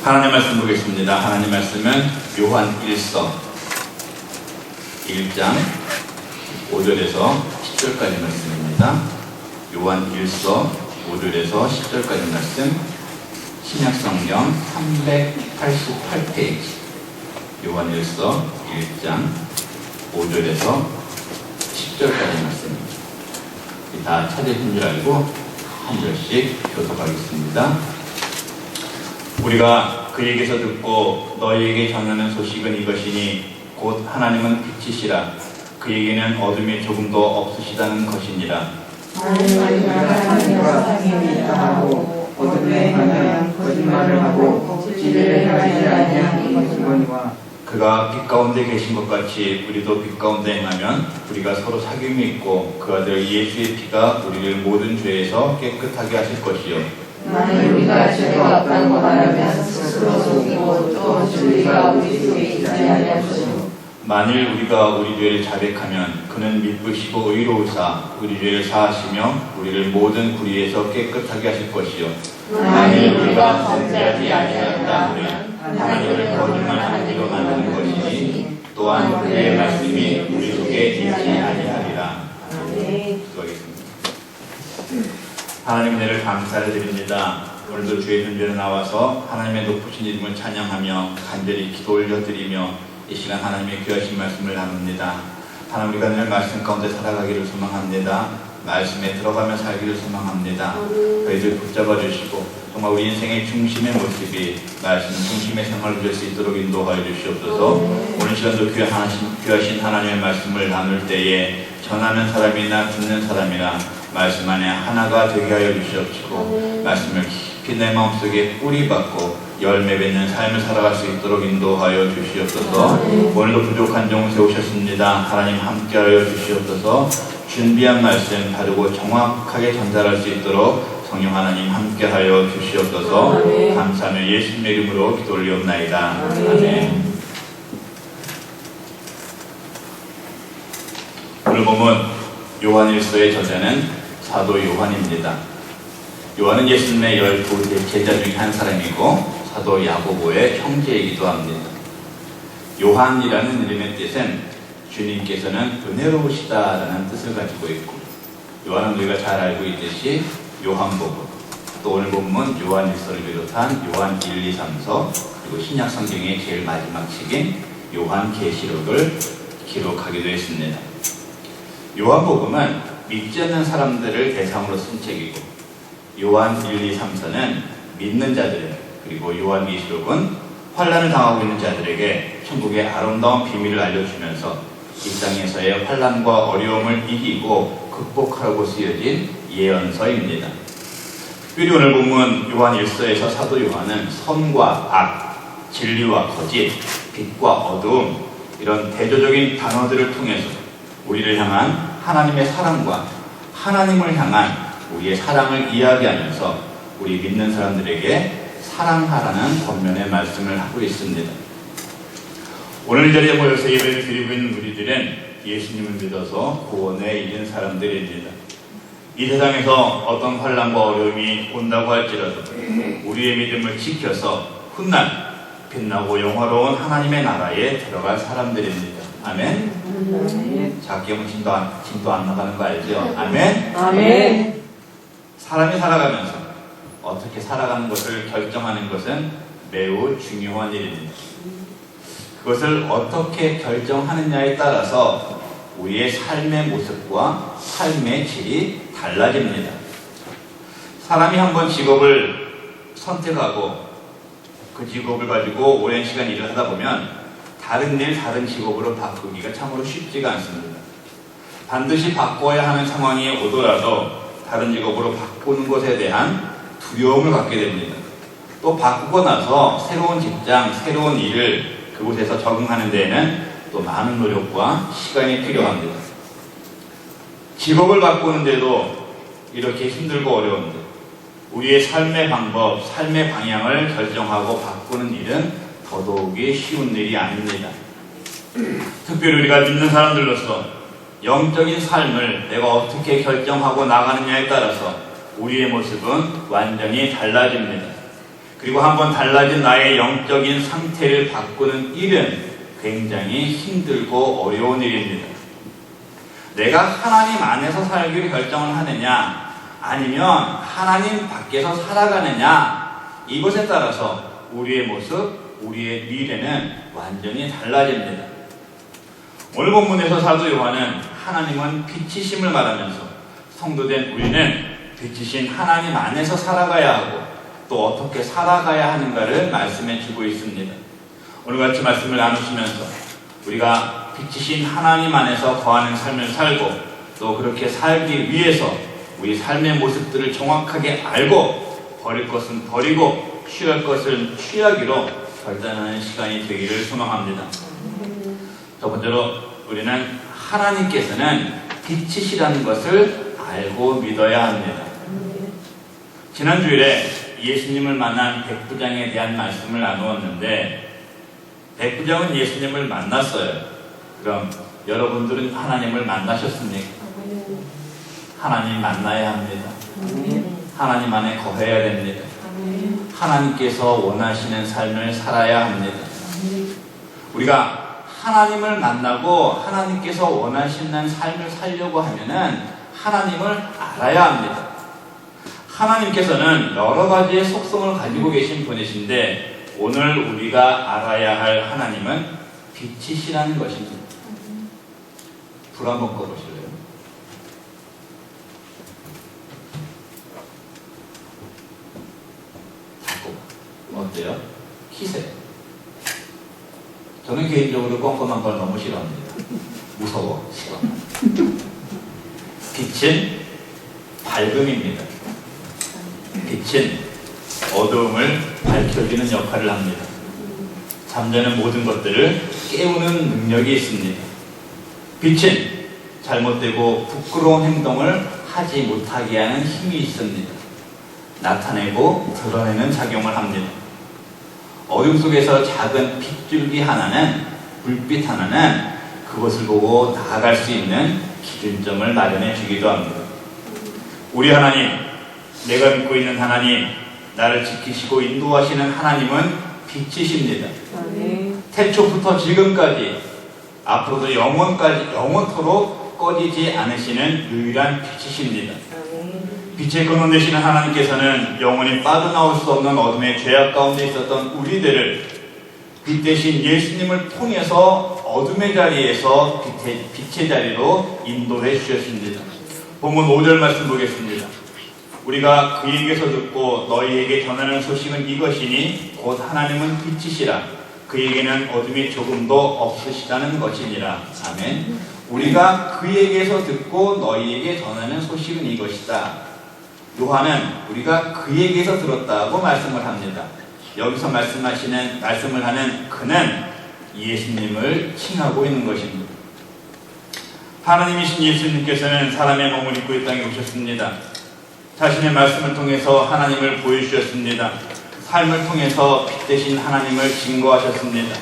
하나님 말씀 보겠습니다. 하나님 말씀은 요한 1서 1장 5절에서 10절까지 말씀입니다. 요한 1서 5절에서 10절까지 말씀, 신약성경 388페이지, 요한 1서 1장 5절에서 10절까지 말씀입니다. 다 찾으신 줄 알고 한 절씩 교독하겠습니다. 우리가 그에게서 듣고 너희에게 전하는 소식은 이것이니 곧 하나님은 빛이시라. 그에게는 어둠이 조금도 없으시다는 것이니라. 하나님과 사랑에 하고 어둠에 관하여 거짓말을 하고 진리를 행하지 아니하는 것이거니와 그가 빛 가운데 계신 것 같이 우리도 빛 가운데 행하면 우리가 서로 사귐이 있고 그 아들 예수의 피가 우리를 모든 죄에서 깨끗하게 하실 것이요. 만일 우리가 죄가 없다고 말하면 스스로 속이고 또 진리가 우리 속에 있지 아니할 것이요. 만일 우리가 우리 죄를 자백하면 그는 믿으시고 의로우사 우리 죄를 사하시며 우리를 모든 불의에서 깨끗하게 하실 것이요. 만일 우리가 범죄하지 아니하였다 하면 하나님을 거짓말하는 이로 만드는 것이니 또한 그의 말씀이 우리 속에 있지 아니하리라. 기도하겠습니다. 하나님 은혜를 감사를 드립니다. 오늘도 주의 존재로 나와서 하나님의 높으신 이름을 찬양하며 간절히 기도 올려드리며 이 시간 하나님의 귀하신 말씀을 나눕니다. 하나님, 우리가 늘 말씀 가운데 살아가기를 소망합니다. 말씀에 들어가며 살기를 소망합니다. 저희들 붙잡아 주시고 정말 우리 인생의 중심의 모습이 말씀 중심의 생활을 될 수 있도록 인도하여 주시옵소서. 오늘 시간도 귀하신 하나님의 말씀을 나눌 때에 전하는 사람이나 듣는 사람이나 말씀 안에 하나가 되게 하여 주시옵시고 말씀을 깊이 내 마음속에 뿌리박고 열매 맺는 삶을 살아갈 수 있도록 인도하여 주시옵소서. 오늘도 부족한 종 세우셨습니다. 하나님 함께하여 주시옵소서. 준비한 말씀 바르고 정확하게 전달할 수 있도록 성령 하나님 함께하여 주시옵소서. 감사하며 예수님의 이름으로 기도 올리옵나이다. 아멘. 오늘 보면 요한일서의 저자는 사도 요한입니다. 요한은 예수님의 12 제자 중에 한 사람이고 사도 야고보의 형제이기도 합니다. 요한이라는 이름의 뜻은 주님께서는 은혜로우시다라는 뜻을 가지고 있고, 요한은 우리가 잘 알고 있듯이 요한복음, 또 오늘 본문 요한일서를 비롯한 요한 1, 2, 3서, 그리고 신약 성경의 제일 마지막 책인 요한계시록을 기록하기도 했습니다. 요한복음은 믿지 않는 사람들을 대상으로 쓴 책이고, 요한 1, 2, 3서는 믿는 자들, 그리고 요한계시록은 환난을 당하고 있는 자들에게 천국의 아름다운 비밀을 알려주면서 이 땅에서의 환난과 어려움을 이기고 극복하라고 쓰여진 예언서입니다. 특별히 오늘 본문 요한 1서에서 사도 요한은 선과 악, 진리와 거짓, 빛과 어두움, 이런 대조적인 단어들을 통해서 우리를 향한 하나님의 사랑과 하나님을 향한 우리의 사랑을 이야기하면서 우리 믿는 사람들에게 사랑하라는 권면의 말씀을 하고 있습니다. 오늘 이 자리에 모여서 예배를 드리고 있는 우리들은 예수님을 믿어서 구원에 이른 사람들입니다. 이 세상에서 어떤 환난과 어려움이 온다고 할지라도 우리의 믿음을 지켜서 훗날 빛나고 영화로운 하나님의 나라에 들어갈 사람들입니다. 아멘. 작게 하면 진도 안 나가는 거 알죠? 아멘. 아멘. 사람이 살아가면서 어떻게 살아가는 것을 결정하는 것은 매우 중요한 일입니다. 그것을 어떻게 결정하느냐에 따라서 우리의 삶의 모습과 삶의 질이 달라집니다. 사람이 한번 직업을 선택하고 그 직업을 가지고 오랜 시간 일을 하다 보면 다른 직업으로 바꾸기가 참으로 쉽지가 않습니다. 반드시 바꿔야 하는 상황이 오더라도 다른 직업으로 바꾸는 것에 대한 두려움을 갖게 됩니다. 또 바꾸고 나서 새로운 직장, 새로운 일을 그곳에서 적응하는 데에는 또 많은 노력과 시간이 필요합니다. 직업을 바꾸는데도 이렇게 힘들고 어려운데 우리의 삶의 방법, 삶의 방향을 결정하고 바꾸는 일은 더더욱이 쉬운 일이 아닙니다. 특별히 우리가 믿는 사람들로서 영적인 삶을 내가 어떻게 결정하고 나가느냐에 따라서 우리의 모습은 완전히 달라집니다. 그리고 한번 달라진 나의 영적인 상태를 바꾸는 일은 굉장히 힘들고 어려운 일입니다. 내가 하나님 안에서 살기로 결정을 하느냐, 아니면 하나님 밖에서 살아가느냐, 이것에 따라서 우리의 모습, 우리의 미래는 완전히 달라집니다. 오늘 본문에서 사도 요한은 하나님은 빛이심을 말하면서 성도된 우리는 빛이신 하나님 안에서 살아가야 하고 또 어떻게 살아가야 하는가를 말씀해 주고 있습니다. 오늘같이 말씀을 나누시면서 우리가 빛이신 하나님 안에서 거하는 삶을 살고 또 그렇게 살기 위해서 우리 삶의 모습들을 정확하게 알고 버릴 것은 버리고 취할 것은 취하기로 결단하는 시간이 되기를 소망합니다. 첫 번째로 우리는 하나님께서는 빛이시라는 것을 알고 믿어야 합니다. 지난 주일에 예수님을 만난 백부장에 대한 말씀을 나누었는데, 백부장은 예수님을 만났어요. 그럼 여러분들은 하나님을 만나셨습니까? 하나님 만나야 합니다. 하나님 안에 거해야 됩니다. 하나님께서 원하시는 삶을 살아야 합니다. 우리가 하나님을 만나고 하나님께서 원하시는 삶을 살려고 하면은 하나님을 알아야 합니다. 하나님께서는 여러 가지의 속성을 가지고 계신 분이신데 오늘 우리가 알아야 할 하나님은 빛이시라는 것입니다. 불 한번 꺼보실래요? 자꾸 어때요? 키세요. 저는 개인적으로 껌껌한 걸 너무 싫어합니다. 무서워, 싫어. 빛은 밝음입니다. 빛은 어두움을 밝혀주는 역할을 합니다. 잠자는 모든 것들을 깨우는 능력이 있습니다. 빛은 잘못되고 부끄러운 행동을 하지 못하게 하는 힘이 있습니다. 나타내고 드러내는 작용을 합니다. 어둠 속에서 작은 핏줄기 하나는, 불빛 하나는 그것을 보고 나아갈 수 있는 기준점을 마련해 주기도 합니다. 우리 하나님, 내가 믿고 있는 하나님, 나를 지키시고 인도하시는 하나님은 빛이십니다. 태초부터 지금까지 앞으로도 영원토록 꺼지지 않으시는 유일한 빛이십니다. 빛의 근원 되시는 하나님께서는 영원히 빠져나올 수 없는 어둠의 죄악 가운데 있었던 우리들을 빛 대신 예수님을 통해서 어둠의 자리에서 빛의 자리로 인도해 주셨습니다. 본문 5절 말씀 보겠습니다. 우리가 그에게서 듣고 너희에게 전하는 소식은 이것이니 곧 하나님은 빛이시라. 그에게는 어둠이 조금도 없으시다는 것이니라. 아멘. 우리가 그에게서 듣고 너희에게 전하는 소식은 이것이다. 요한은 우리가 그에게서 들었다고 말씀을 합니다. 여기서 말씀을 하는 그는 예수님을 칭하고 있는 것입니다. 하나님이신 예수님께서는 사람의 몸을 입고 이 땅에 오셨습니다. 자신의 말씀을 통해서 하나님을 보여주셨습니다. 삶을 통해서 빛 대신 하나님을 증거하셨습니다.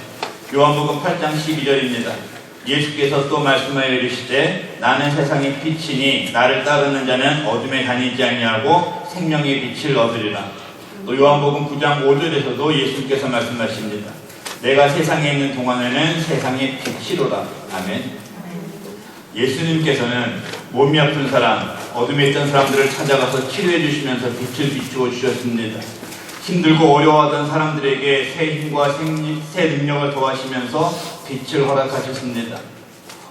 요한복음 8장 12절입니다. 예수께서 또 말씀하여 이르시되 나는 세상의 빛이니 나를 따르는 자는 어둠에 다니지 아니하고 생명의 빛을 얻으리라. 또 요한복음 9장 5절에서도 예수께서 말씀하십니다. 내가 세상에 있는 동안에는 세상의 빛이로다. 아멘. 예수님께서는 몸이 아픈 사람, 어둠에 있던 사람들을 찾아가서 치료해 주시면서 빛을 비추어 주셨습니다. 힘들고 어려워하던 사람들에게 새 힘과 새 능력을 더하시면서 빛을 허락하셨습니다.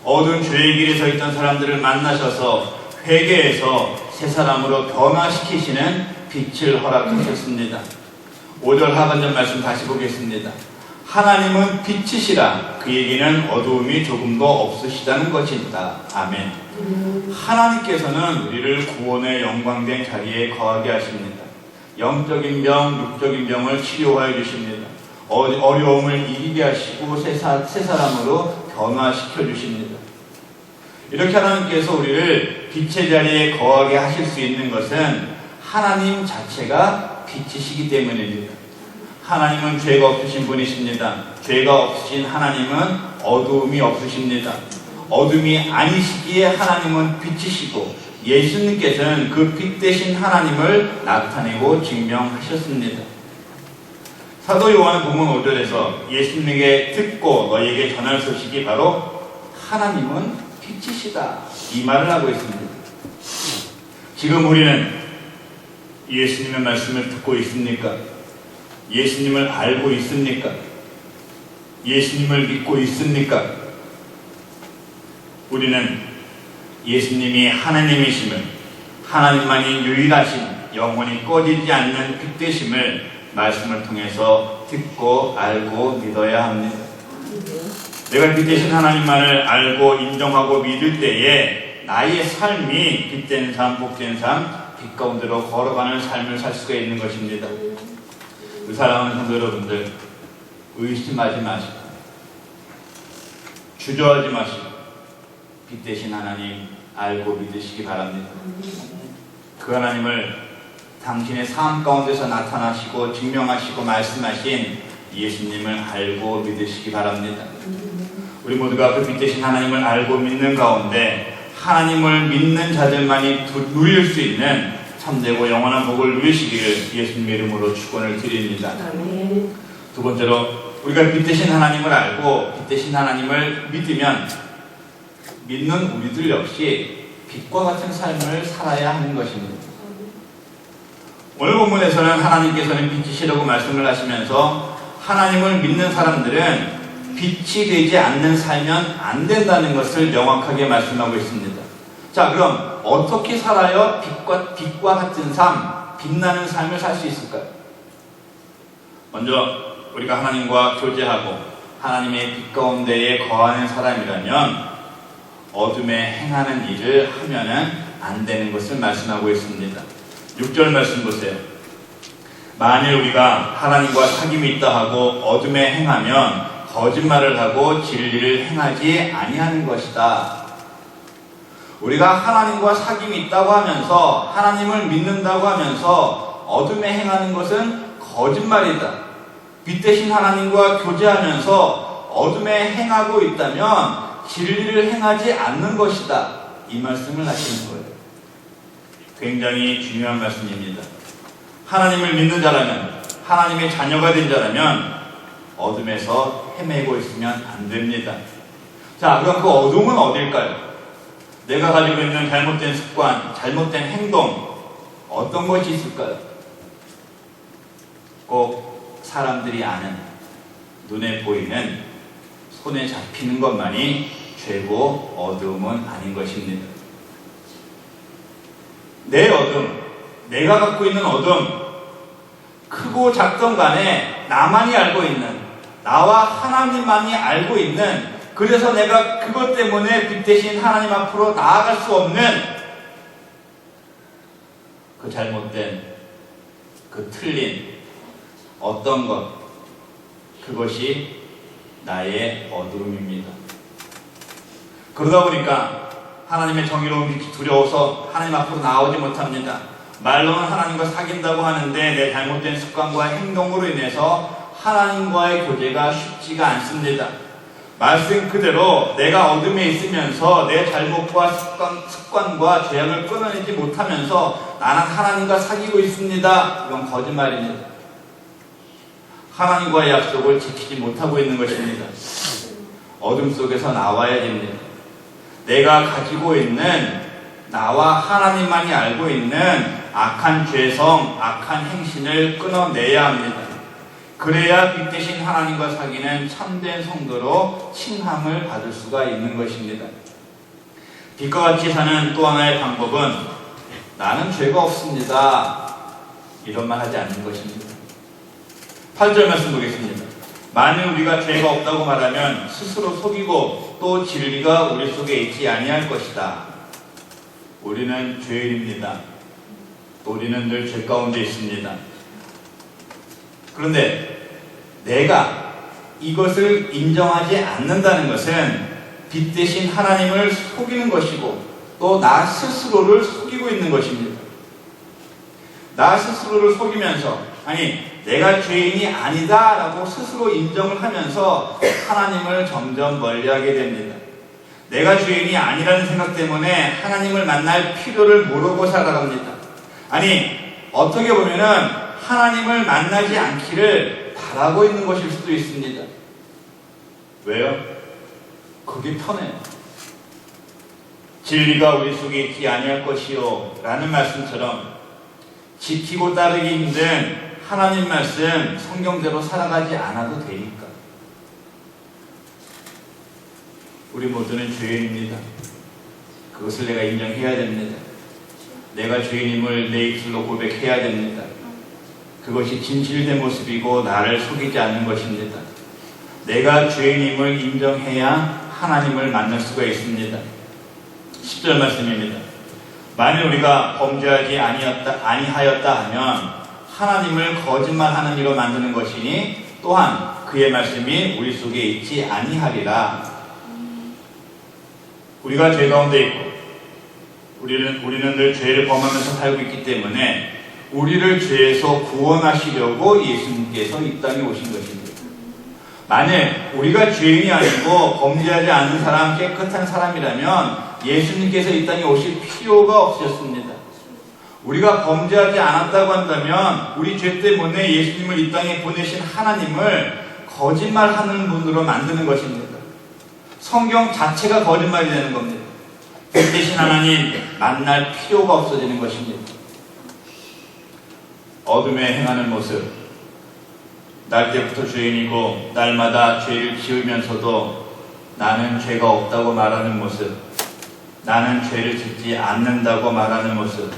어두운 죄의 길에 서 있던 사람들을 만나셔서 회개해서 새 사람으로 변화시키시는 빛을 허락하셨습니다. 5절 하반절 말씀 다시 보겠습니다. 하나님은 빛이시라. 그에게는 어두움이 조금도 없으시다는 것이다. 아멘. 하나님께서는 우리를 구원의 영광된 자리에 거하게 하십니다. 영적인 병, 육적인 병을 치료하여 주십니다. 어려움을 이기게 하시고 새 사람으로 변화시켜 주십니다. 이렇게 하나님께서 우리를 빛의 자리에 거하게 하실 수 있는 것은 하나님 자체가 빛이시기 때문입니다. 하나님은 죄가 없으신 분이십니다. 죄가 없으신 하나님은 어두움이 없으십니다. 어둠이 아니시기에 하나님은 빛이시고 예수님께서는 그 빛 대신 하나님을 나타내고 증명하셨습니다. 사도 요한은 본문 5절에서 예수님에게 듣고 너희에게 전할 소식이 바로 하나님은 빛이시다, 이 말을 하고 있습니다. 지금 우리는 예수님의 말씀을 듣고 있습니까? 예수님을 알고 있습니까? 예수님을 믿고 있습니까? 우리는 예수님이 하나님이심을, 하나님만이 유일하신 영원히 꺼지지 않는 빛 되심을 말씀을 통해서 듣고 알고 믿어야 합니다. 내가 빛 되신 하나님만을 알고 인정하고 믿을 때에 나의 삶이 빛된 삶, 복된 삶, 빛 가운데로 걸어가는 삶을 살 수가 있는 것입니다. 사랑하는 성도 여러분들, 의심하지 마시고 주저하지 마시고 빛 되신 하나님 알고 믿으시기 바랍니다. 그 하나님을 당신의 삶 가운데서 나타나시고 증명하시고 말씀하신 예수님을 알고 믿으시기 바랍니다. 우리 모두가 그 빛 되신 하나님을 알고 믿는 가운데 하나님을 믿는 자들만이 누릴 수 있는 참되고 영원한 복을 누리시기를 예수님의 이름으로 축원을 드립니다. 두 번째로, 우리가 빛 되신 하나님을 알고 빛 되신 하나님을 믿으면 믿는 우리들 역시 빛과 같은 삶을 살아야 하는 것입니다. 오늘 본문에서는 하나님께서는 빛이시라고 말씀을 하시면서 하나님을 믿는 사람들은 빛이 되지 않는 살면 안 된다는 것을 명확하게 말씀하고 있습니다. 자, 그럼 어떻게 살아야 빛과 같은 삶, 빛나는 삶을 살 수 있을까요? 먼저 우리가 하나님과 교제하고 하나님의 빛 가운데에 거하는 사람이라면 어둠에 행하는 일을 하면은 안 되는 것을 말씀하고 있습니다. 6절 말씀 보세요. 만일 우리가 하나님과 사귐이 있다 하고 어둠에 행하면 거짓말을 하고 진리를 행하지 아니하는 것이다. 우리가 하나님과 사귐이 있다고 하면서 하나님을 믿는다고 하면서 어둠에 행하는 것은 거짓말이다. 빛 대신 하나님과 교제하면서 어둠에 행하고 있다면 진리를 행하지 않는 것이다. 이 말씀을 하시는 거예요. 굉장히 중요한 말씀입니다. 하나님을 믿는 자라면, 하나님의 자녀가 된 자라면 어둠에서 헤매고 있으면 안 됩니다. 자, 그럼 그 어둠은 어딜까요? 내가 가지고 있는 잘못된 습관, 잘못된 행동, 어떤 것이 있을까요? 꼭 사람들이 아는, 눈에 보이는, 손에 잡히는 것만이 죄고 어둠은 아닌 것입니다. 내 어둠, 내가 갖고 있는 어둠, 크고 작던 간에 나만이 알고 있는, 나와 하나님만이 알고 있는, 그래서 내가 그것 때문에 빛 대신 하나님 앞으로 나아갈 수 없는 그 잘못된, 그 틀린 어떤 것, 그것이 나의 어둠입니다. 그러다 보니까 하나님의 정의로운 빛이 두려워서 하나님 앞으로 나오지 못합니다. 말로는 하나님과 사귄다고 하는데 내 잘못된 습관과 행동으로 인해서 하나님과의 교제가 쉽지가 않습니다. 말씀 그대로 내가 어둠에 있으면서 내 잘못과 습관과 죄악을 끊어내지 못하면서 나는 하나님과 사귀고 있습니다. 이건 거짓말입니다. 하나님과의 약속을 지키지 못하고 있는 것입니다. 어둠 속에서 나와야 됩니다. 내가 가지고 있는, 나와 하나님만이 알고 있는 악한 죄성, 악한 행신을 끊어내야 합니다. 그래야 빛 대신 하나님과 사귀는 참된 성도로 칭함을 받을 수가 있는 것입니다. 빛과 같이 사는 또 하나의 방법은 나는 죄가 없습니다, 이런 말 하지 않는 것입니다. 8절 말씀 보겠습니다. 만일 우리가 죄가 없다고 말하면 스스로 속이고 또 진리가 우리 속에 있지 아니할 것이다. 우리는 죄인입니다. 또 우리는 늘 죄 가운데 있습니다. 그런데 내가 이것을 인정하지 않는다는 것은 빛 대신 하나님을 속이는 것이고 또 나 스스로를 속이고 있는 것입니다. 나 스스로를 속이면서, 아니 내가 죄인이 아니다 라고 스스로 인정을 하면서 하나님을 점점 멀리하게 됩니다. 내가 죄인이 아니라는 생각 때문에 하나님을 만날 필요를 모르고 살아갑니다. 아니 어떻게 보면은 하나님을 만나지 않기를 바라고 있는 것일 수도 있습니다. 왜요? 그게 편해요. 진리가 우리 속에 있지 아니할 것이요 라는 말씀처럼 지키고 따르기 힘든 하나님 말씀 성경대로 살아가지 않아도 되니까. 우리 모두는 죄인입니다. 그것을 내가 인정해야 됩니다. 내가 죄인임을 내 입술로 고백해야 됩니다. 그것이 진실된 모습이고 나를 속이지 않는 것입니다. 내가 죄인임을 인정해야 하나님을 만날 수가 있습니다. 10절 말씀입니다. 만일 우리가 범죄하지 아니하였다 하면 하나님을 거짓말하는 이로 만드는 것이니 또한 그의 말씀이 우리 속에 있지 아니하리라. 우리가 죄 가운데 있고 우리는 늘 죄를 범하면서 살고 있기 때문에 우리를 죄에서 구원하시려고 예수님께서 이 땅에 오신 것입니다. 만약 우리가 죄인이 아니고 범죄하지 않는 사람, 깨끗한 사람이라면 예수님께서 이 땅에 오실 필요가 없으셨습니다. 우리가 범죄하지 않았다고 한다면 우리 죄 때문에 예수님을 이 땅에 보내신 하나님을 거짓말하는 분으로 만드는 것입니다. 성경 자체가 거짓말이 되는 겁니다. 그 대신 하나님 만날 필요가 없어지는 것입니다. 어둠에 행하는 모습, 날 때부터 죄인이고 날마다 죄를 지으면서도 나는 죄가 없다고 말하는 모습, 나는 죄를 짓지 않는다고 말하는 모습,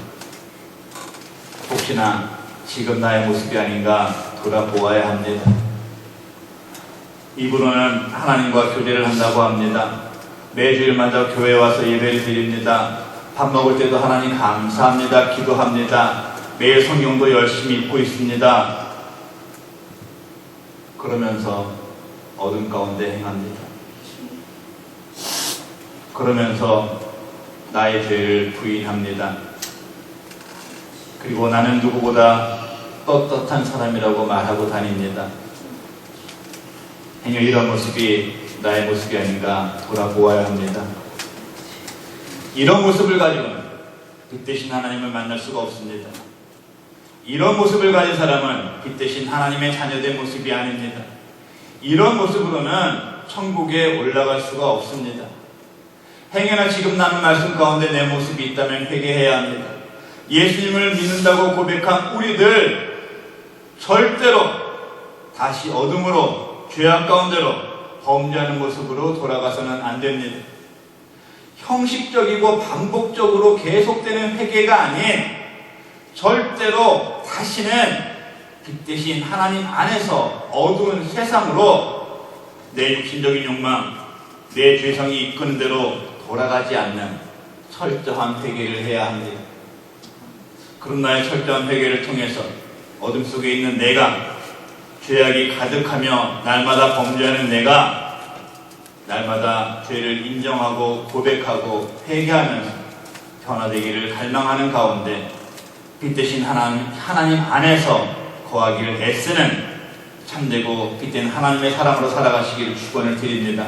혹시나 지금 나의 모습이 아닌가 돌아보아야 합니다. 입으로는 하나님과 교제를 한다고 합니다. 매주일마다 교회에 와서 예배를 드립니다. 밥 먹을 때도 하나님 감사합니다. 기도합니다. 매일 성경도 열심히 읽고 있습니다. 그러면서 어둠 가운데 행합니다. 그러면서 나의 죄를 부인합니다. 그리고 나는 누구보다 떳떳한 사람이라고 말하고 다닙니다. 행여 이런 모습이 나의 모습이 아닌가 돌아보아야 합니다. 이런 모습을 가지고는 빛 대신 하나님을 만날 수가 없습니다. 이런 모습을 가진 사람은 빛 대신 하나님의 자녀된 모습이 아닙니다. 이런 모습으로는 천국에 올라갈 수가 없습니다. 행여나 지금 나는 말씀 가운데 내 모습이 있다면 회개해야 합니다. 예수님을 믿는다고 고백한 우리들 절대로 다시 어둠으로 죄악 가운데로 범죄하는 모습으로 돌아가서는 안 됩니다. 형식적이고 반복적으로 계속되는 회개가 아닌 절대로 다시는 빛 대신 하나님 안에서 어두운 세상으로 내 육신적인 욕망, 내 죄성이 이끄는 대로 돌아가지 않는 철저한 회개를 해야 합니다. 그런 나의 철저한 회개를 통해서 어둠 속에 있는 내가, 죄악이 가득하며 날마다 범죄하는 내가 날마다 죄를 인정하고 고백하고 회개하면서 변화되기를 갈망하는 가운데 빛 대신 하나님 안에서 거하기를 애쓰는 참되고 빛된 하나님의 사람으로 살아가시기를 축원을 드립니다.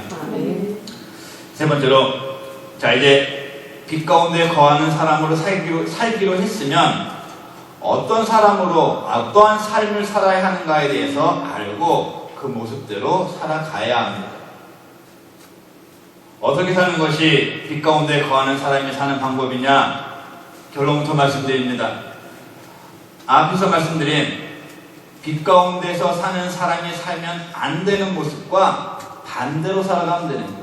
세 번째로, 자 이제 빛 가운데 거하는 사람으로 살기로 했으면 어떤 사람으로 어떠한 삶을 살아야 하는가에 대해서 알고 그 모습대로 살아가야 합니다. 어떻게 사는 것이 빛 가운데 거하는 사람이 사는 방법이냐? 결론부터 말씀드립니다. 앞에서 말씀드린 빛 가운데서 사는 사람이 살면 안 되는 모습과 반대로 살아가면 되는 거예요.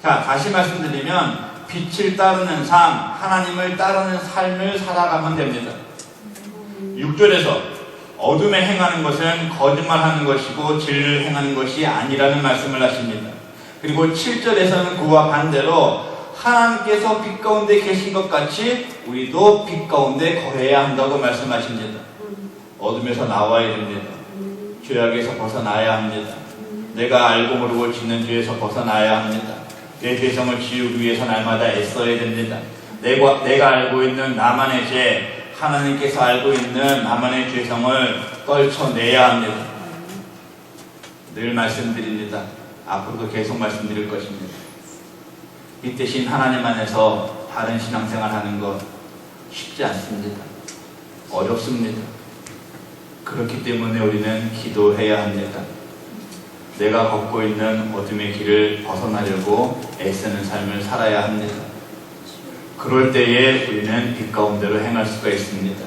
자, 다시 말씀드리면 빛을 따르는 삶, 하나님을 따르는 삶을 살아가면 됩니다. 6절에서 어둠에 행하는 것은 거짓말하는 것이고 진리를 행하는 것이 아니라는 말씀을 하십니다. 그리고 7절에서는 그와 반대로 하나님께서 빛 가운데 계신 것 같이 우리도 빛 가운데 거해야 한다고 말씀하십니다. 어둠에서 나와야 됩니다. 죄악에서 벗어나야 합니다. 내가 알고 모르고 짓는 죄에서 벗어나야 합니다. 내 죄성을 지우기 위해서 날마다 애써야 됩니다. 내가 알고 있는 나만의 죄, 하나님께서 알고 있는 나만의 죄성을 떨쳐내야 합니다. 늘 말씀드립니다. 앞으로도 계속 말씀드릴 것입니다. 빛 대신 하나님 안에서 바른 신앙생활 하는 것 쉽지 않습니다. 어렵습니다. 그렇기 때문에 우리는 기도해야 합니다. 내가 걷고 있는 어둠의 길을 벗어나려고 애쓰는 삶을 살아야 합니다. 그럴 때에 우리는 빛 가운데로 행할 수가 있습니다.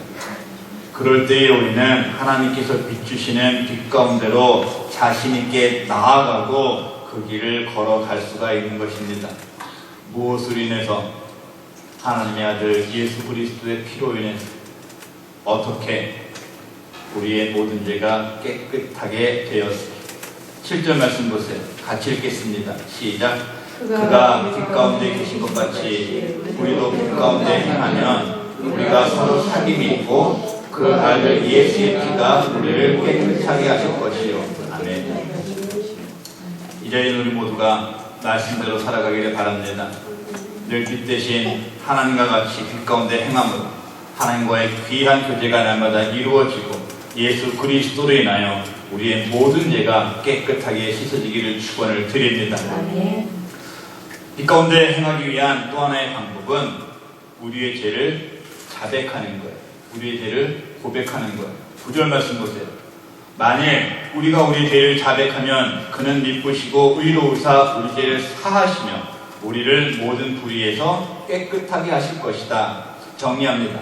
그럴 때에 우리는 하나님께서 비추시는 빛 가운데로 자신 있게 나아가고 그 길을 걸어갈 수가 있는 것입니다. 무엇으로 인해서? 하나님의 아들 예수 그리스도의 피로 인해서. 어떻게? 우리의 모든 죄가 깨끗하게 되었습니다. 7절 말씀 보세요. 같이 읽겠습니다. 시작. 그가 빛 가운데 계신 것 같이 우리도 빛 가운데 행하면 우리가 서로 사귐이 있고 그 아들 예수의 피가 우리를 깨끗하게 하실 것이요. 아멘. 이제는 우리 모두가 말씀대로 살아가기를 바랍니다. 늘 빛 대신 하나님과 같이 빛 가운데 행함으로 하나님과의 귀한 교제가 날마다 이루어지고 예수 그리스도로 인하여 우리의 모든 죄가 깨끗하게 씻어지기를 축원을 드립니다. 빛 가운데 행하기 위한 또 하나의 방법은 우리의 죄를 자백하는 거예요. 우리의 죄를 고백하는 거예요. 9절 말씀 보세요. 만일 우리가 우리 죄를 자백하면 그는 미쁘시고 의로우사 우리 죄를 사하시며 우리를 모든 불의에서 깨끗하게 하실 것이다. 정리합니다.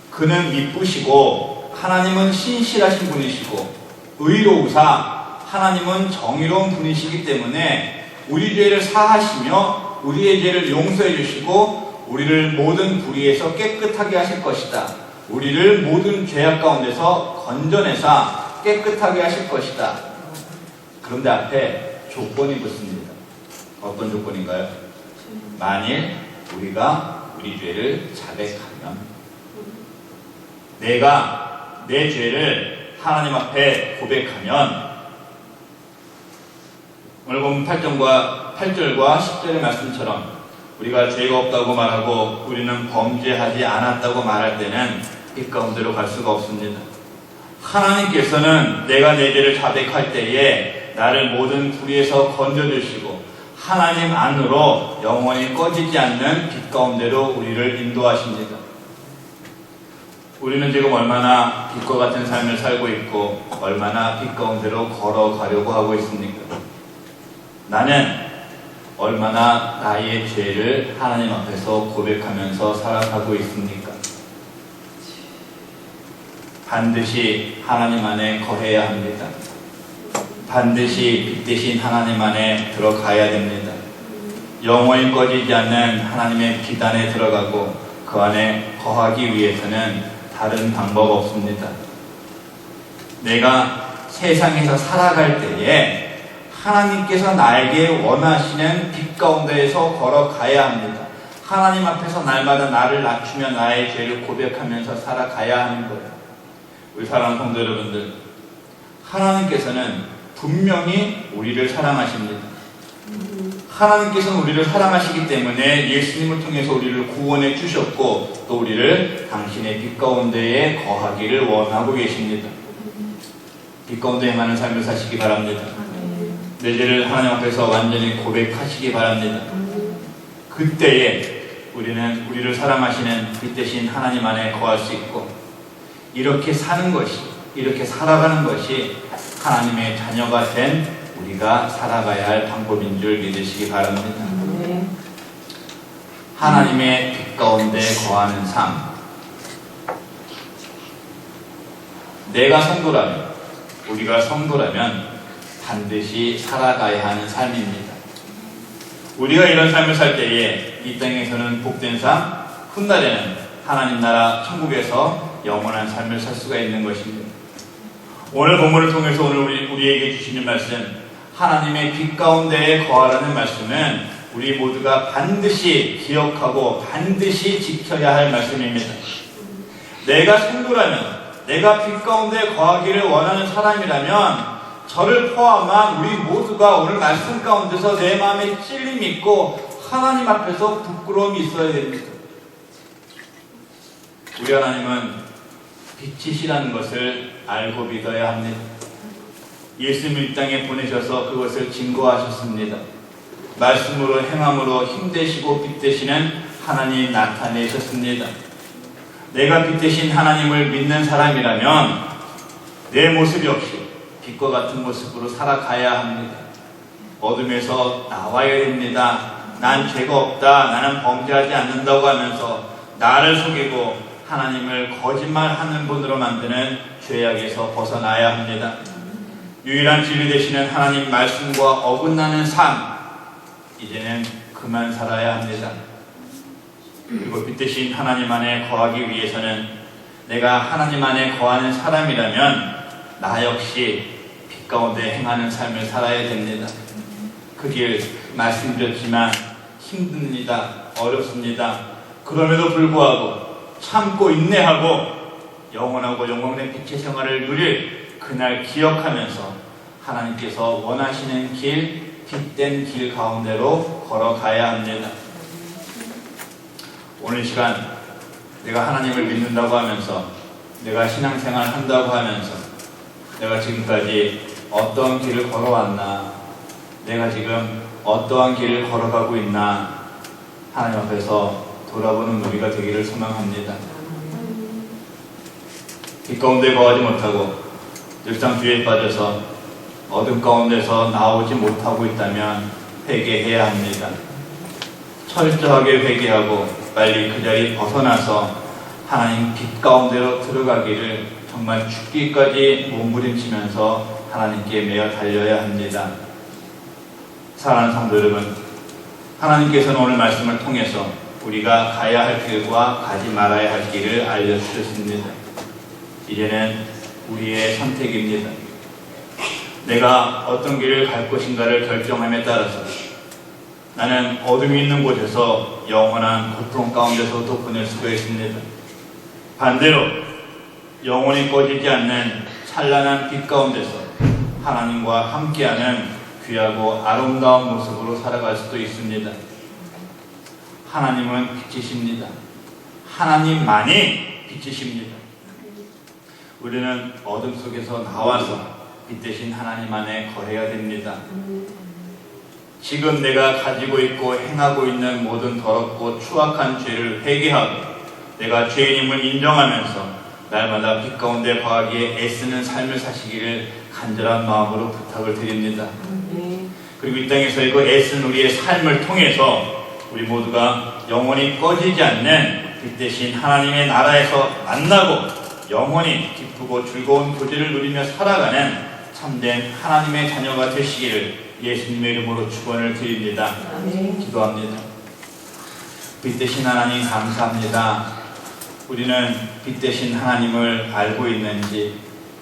그는 미쁘시고 하나님은 신실하신 분이시고 의로우사 하나님은 정의로운 분이시기 때문에 우리 죄를 사하시며 우리의 죄를 용서해 주시고 우리를 모든 불의에서 깨끗하게 하실 것이다. 우리를 모든 죄악 가운데서 건져내사 깨끗하게 하실 것이다. 그런데 앞에 조건이 붙습니다. 어떤 조건인가요? 만일 우리가 우리 죄를 자백하면, 내가 내 죄를 하나님 앞에 고백하면, 오늘 보면 8절과 10절의 말씀처럼 우리가 죄가 없다고 말하고 우리는 범죄하지 않았다고 말할 때는 빛 가운데로 갈 수가 없습니다. 하나님께서는 내가 내 죄를 자백할 때에 나를 모든 불의에서 건져주시고 하나님 안으로 영원히 꺼지지 않는 빛 가운데로 우리를 인도하십니다. 우리는 지금 얼마나 빛과 같은 삶을 살고 있고 얼마나 빛 가운데로 걸어가려고 하고 있습니까? 나는 얼마나 나의 죄를 하나님 앞에서 고백하면서 살아가고 있습니까? 반드시 하나님 안에 거해야 합니다. 반드시 빛 대신 하나님 안에 들어가야 됩니다. 영원히 꺼지지 않는 하나님의 빛 안에 들어가고 그 안에 거하기 위해서는 다른 방법 없습니다. 내가 세상에서 살아갈 때에 하나님께서 나에게 원하시는 빛 가운데에서 걸어가야 합니다. 하나님 앞에서 날마다 나를 낮추며 나의 죄를 고백하면서 살아가야 하는 거예요. 우리 사랑하는 성도 여러분들, 하나님께서는 분명히 우리를 사랑하십니다. 하나님께서는 우리를 사랑하시기 때문에 예수님을 통해서 우리를 구원해 주셨고 또 우리를 당신의 빛 가운데에 거하기를 원하고 계십니다. 빛 가운데 행하는 삶을 사시기 바랍니다. 내 죄를 하나님 앞에서 완전히 고백하시기 바랍니다. 그때에 우리는 우리를 사랑하시는 빛 대신 하나님 안에 거할 수 있고 이렇게 사는 것이, 이렇게 살아가는 것이 하나님의 자녀가 된 우리가 살아가야 할 방법인 줄 믿으시기 바랍니다. 하나님의 빛 가운데 거하는 삶. 내가 성도라면, 우리가 성도라면 반드시 살아가야 하는 삶입니다. 우리가 이런 삶을 살 때에 이 땅에서는 복된 삶, 훗날에는 하나님 나라 천국에서 영원한 삶을 살 수가 있는 것입니다. 오늘 본문을 통해서 오늘 우리에게 주시는 말씀, 하나님의 빛 가운데에 거하라는 말씀은 우리 모두가 반드시 기억하고 반드시 지켜야 할 말씀입니다. 내가 성도라면, 내가 빛 가운데 거하기를 원하는 사람이라면 저를 포함한 우리 모두가 오늘 말씀 가운데서 내 마음에 찔림이 있고 하나님 앞에서 부끄러움이 있어야 됩니다. 우리 하나님은 빛이시라는 것을 알고 믿어야 합니다. 예수님을 이 땅에 보내셔서 그것을 증거하셨습니다. 말씀으로 행함으로 힘되시고 빛 되시는 하나님 나타내셨습니다. 내가 빛 되신 하나님을 믿는 사람이라면 내 모습 역시 빛과 같은 모습으로 살아가야 합니다. 어둠에서 나와야 됩니다. 난 죄가 없다, 나는 범죄하지 않는다고 하면서 나를 속이고 하나님을 거짓말하는 분으로 만드는 죄악에서 벗어나야 합니다. 유일한 진리 되시는 하나님 말씀과 어긋나는 삶, 이제는 그만 살아야 합니다. 그리고 빛 대신 하나님 안에 거하기 위해서는 내가 하나님 안에 거하는 사람이라면 나 역시 빛 가운데 행하는 삶을 살아야 됩니다. 그 길 말씀드렸지만 힘듭니다. 어렵습니다. 그럼에도 불구하고 참고 인내하고 영원하고 영광된 빛의 생활을 누릴 그날 기억하면서 하나님께서 원하시는 길, 빛된 길 가운데로 걸어가야 합니다. 오늘 시간 내가 하나님을 믿는다고 하면서 내가 신앙생활 한다고 하면서 내가 지금까지 어떤 길을 걸어왔나, 내가 지금 어떠한 길을 걸어가고 있나 하나님 앞에서 돌아보는 우리가 되기를 소망합니다. 빛 가운데 거하지 못하고 늘상 죄에 빠져서 어둠 가운데서 나오지 못하고 있다면 회개해야 합니다. 철저하게 회개하고 빨리 그 자리 벗어나서 하나님 빛 가운데로 들어가기를 정말 죽기까지 몸부림치면서 하나님께 매어 달려야 합니다. 사랑하는 성도 여러분, 하나님께서는 오늘 말씀을 통해서 우리가 가야 할 길과 가지 말아야 할 길을 알려주셨습니다. 이제는 우리의 선택입니다. 내가 어떤 길을 갈 것인가를 결정함에 따라서 나는 어둠이 있는 곳에서 영원한 고통 가운데서도 보낼 수가 있습니다. 반대로 영원히 꺼지지 않는 찬란한 빛 가운데서 하나님과 함께하는 귀하고 아름다운 모습으로 살아갈 수도 있습니다. 하나님은 빛이십니다. 하나님만이 빛이십니다. 우리는 어둠 속에서 나와서 빛 대신 하나님 안에 거해야 됩니다. 지금 내가 가지고 있고 행하고 있는 모든 더럽고 추악한 죄를 회개하고 내가 죄인임을 인정하면서 날마다 빛 가운데 거하기에 애쓰는 삶을 사시기를 간절한 마음으로 부탁을 드립니다. 그리고 이 땅에서의 그 애쓴 우리의 삶을 통해서 우리 모두가 영원히 꺼지지 않는 빛 대신 하나님의 나라에서 만나고 영원히 기쁘고 즐거운 교제를 누리며 살아가는 참된 하나님의 자녀가 되시기를 예수님의 이름으로 축원을 드립니다. 기도합니다. 빛 대신 하나님 감사합니다. 우리는 빛 대신 하나님을 알고 있는지,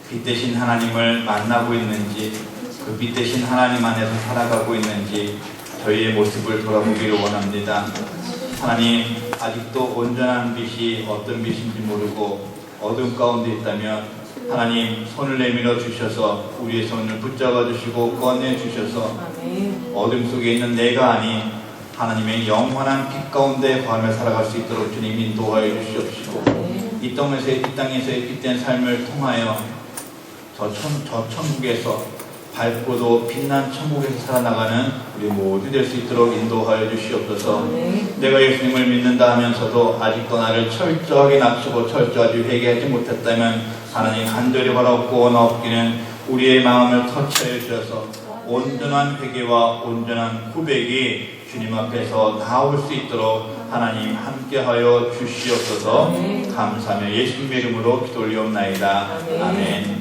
빛 대신 하나님을 만나고 있는지, 그 빛 대신 하나님 안에서 살아가고 있는지 저희의 모습을 돌아보기를 원합니다. 하나님, 아직도 온전한 빛이 어떤 빛인지 모르고 어둠 가운데 있다면 하나님 손을 내밀어 주셔서 우리의 손을 붙잡아 주시고 꺼내 주셔서 어둠 속에 있는 내가 아닌 하나님의 영원한 빛 가운데 거하며 살아갈 수 있도록 주님 인도하여 주시옵시고 이 땅에서의 빛된 삶을 통하여 저 천국에서 밝고도 빛난 천국에서 살아나가는 우리 모두 될 수 있도록 인도하여 주시옵소서. 내가 예수님을 믿는다 하면서도 아직도 나를 철저하게 낮추고 철저하게 회개하지 못했다면 하나님 간절히 바라옵고 원하옵기는 우리의 마음을 터치하여 주셔서 온전한 회개와 온전한 고백이 주님 앞에서 나올 수 있도록 하나님 함께하여 주시옵소서. 감사하며 예수님의 이름으로 기도 올리옵나이다. 아멘.